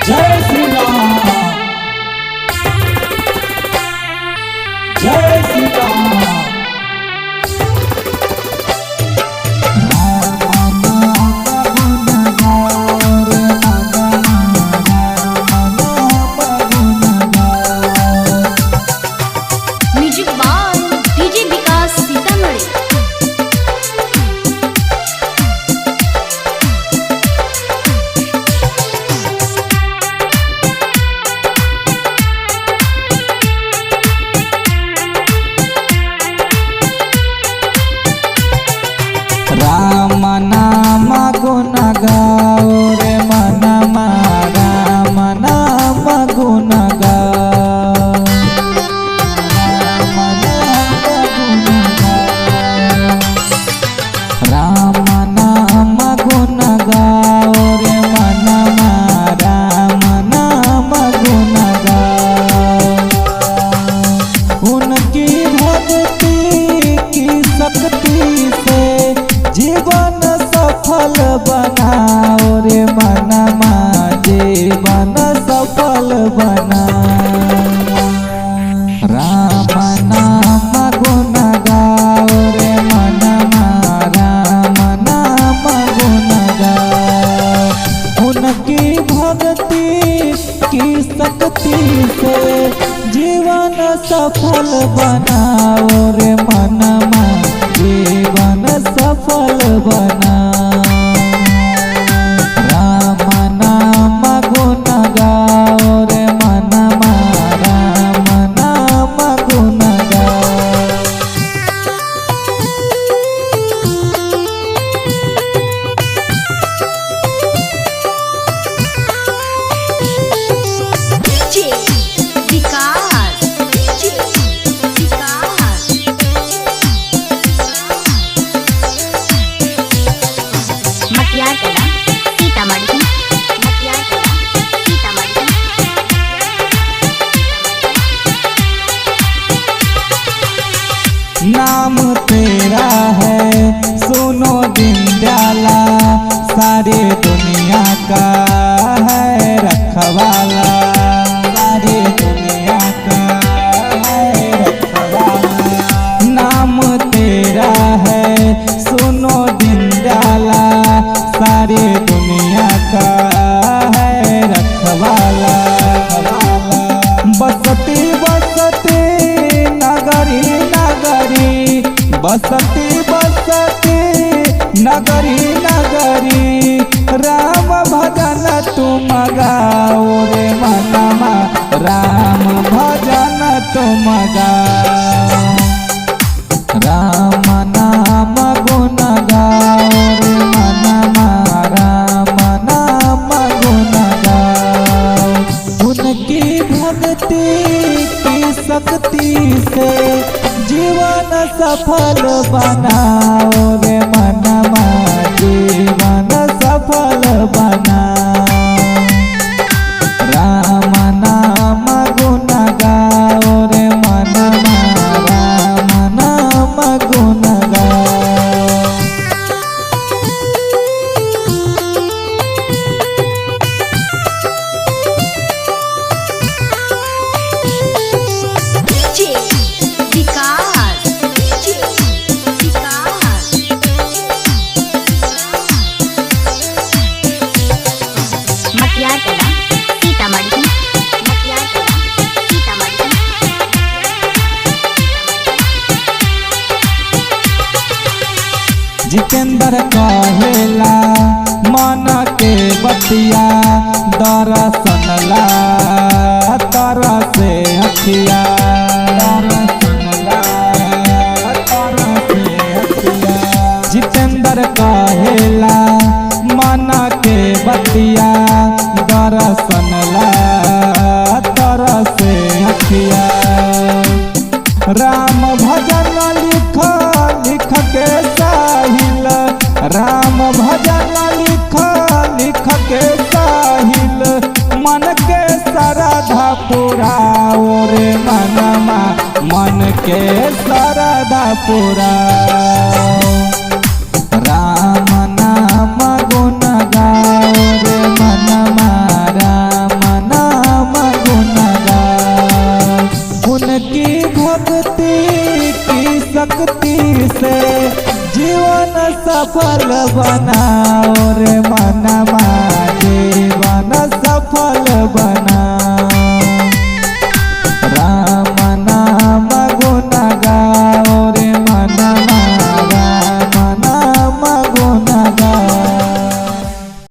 जय श्री राम, जय Shri Ram. Music by DJ Vikas Sitamarhi. Ram नाम गुण गाओ रे मनमा, राम नाम गुण गाओ, राम नाम गुण गाओ, राम नाम गुण गाओ रे मनमा, राम नाम गुण गाओ। उनकी भक्ति की शक्ति से जीवन सफल बनाओ रे मनमा, जीवन सफल बनाओ। राम नाम गुण गाओ रे मनमा, राम नाम गुण गाओ। उनकी भक्ति की शक्ति से जीवन सफल बनाओ रे मनमा, जीवन सफल बनाओ। राम नाम गुण गाओ रे मनमा, राम नाम गुण गाओ। डीजे विकास, डीजे विकास। मटियार कला सीतामढ़ी, मटियार कला सीतामढ़ी। नाम तेरा है सुनो दीनदयाला, सारी दुनिया का है रखवाला, सारी दुनिया का है रखवाला। नाम तेरा है सुनो दीनदयाला, सारी दुनिया का है रखवाला। बसती बसती नगरी नगरी, बसती बसती नगरी नगरी, राम भजन तुम गाओ रे मनमा, राम भजन तुम गाओ। राम नाम गुण गाओ रे मनमा, राम नाम गुण गाओ। उनकी भक्ति की शक्ति से जीवन सफल बनाओ रे मनमा, जीवन सफल बनाओ। राम नाम गुण गाओ रे मनमा, राम नाम गुण गाओ। डीजे विकास, डीजे विकास। मटियार कला सीतामढ़ी, मटियार कला सीतामढ़ी। जितेंद्र कहेला मन के बतिया, दर्शन ला तरसे अखिया, दर्शन ला तरसे अखिया। जितेंद्र कहेला मन के बतिया, दर्शन ला तरसे अखिया। राम भजन लिख लिख के साहिल, राम भजन लिख लिख के साहिल, मन के श्रद्धा पुराओ रे मनमा, मन के श्रद्धा पुराओ। राम नाम गुण गाओ रे मनमा, राम भक्ति की शक्ति से जीवन सफल बनाओ रे मना